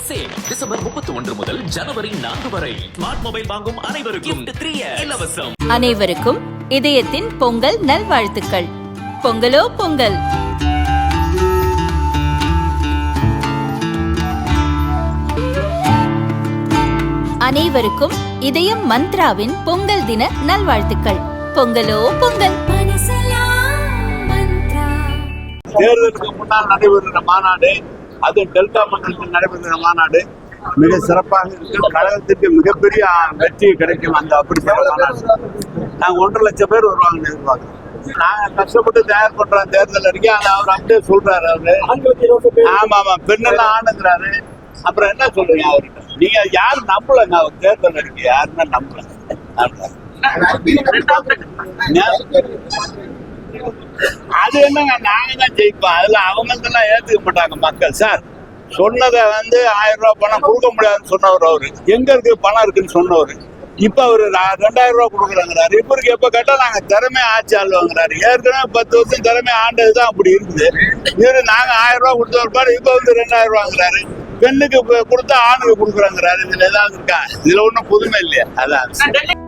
Sale December 31 முதல் ஜனவரி 4 வரை. Smart mobile வாங்கும் அனைவருக்கும் 3 இலவசம். அனைவருக்கும் இதயத்தின் பொங்கல் நல்வாழ்த்துக்கள். பொங்கலோ பொங்கல். அனைவருக்கும் இதயம் மந்த்ராவின் பொங்கல் தின நல்வாழ்த்துக்கள். பொங்கலோ பொங்கல். தேர்தலுக்கு முன்னால் நடைபெறுகிற மாநாடு, அது டெல்டா மண்டலத்தில் நடைபெறுகிற மாநாடு மிக சிறப்பாக இருக்கு. கழகத்திற்கு மிகப்பெரிய வெற்றி கிடைக்கும். அந்த அப்படிப்பட்ட மாநாடு நாங்கள் 1.5 லட்சம் பேர் வருவாங்கன்னு எதிர்பார்க்கிறோம். நாங்கள் கஷ்டப்பட்டு தயார் பண்றோம் தேர்தல் அறிக்கை. அதை அவர் அப்படியே சொல்றாரு. அவரு ஆமா பெண்ணெல்லாம் ஆணுங்கிறாரு. அப்புறம் என்ன சொல்றீங்க அவர்கிட்ட? நீங்க யாரும் நம்பலங்க. அவர் தேர்தல் அறிக்கை யாருன்னா நம்பல. அது என்னங்க, நாங்க தான் ஜெயிப்போம். அதுல அவங்களுக்கெல்லாம் ஏத்துக்க மாட்டாங்க மக்கள். சார் சொன்னதை 1000 ரூபாய் பணம் கொடுக்க முடியாதுன்னு சொன்னவர் அவரு. எங்க இருக்கு பணம் இருக்குன்னு சொன்னவர். இப்ப அவரு 2000 ரூபாய் கொடுக்குறாங்கிறாரு. இப்பருக்கு எப்ப கேட்டா நாங்க திறமை ஆட்சி ஆளுவாங்கிறாரு. ஏற்கனவே 10 வருஷம் திறமை ஆண்டதுதான் அப்படி இருக்குது. இவரு நாங்க 1000 ரூபாய் கொடுத்தவர் பாரு, இப்ப 2000 ரூபாங்கிறாரு. பெண்ணுக்கு கொடுத்தா ஆணுக்கு கொடுக்குறாங்கிறாரு. இதுல ஏதாவது இருக்கா? இதுல ஒண்ணும் புதுமை இல்லையா? அதான்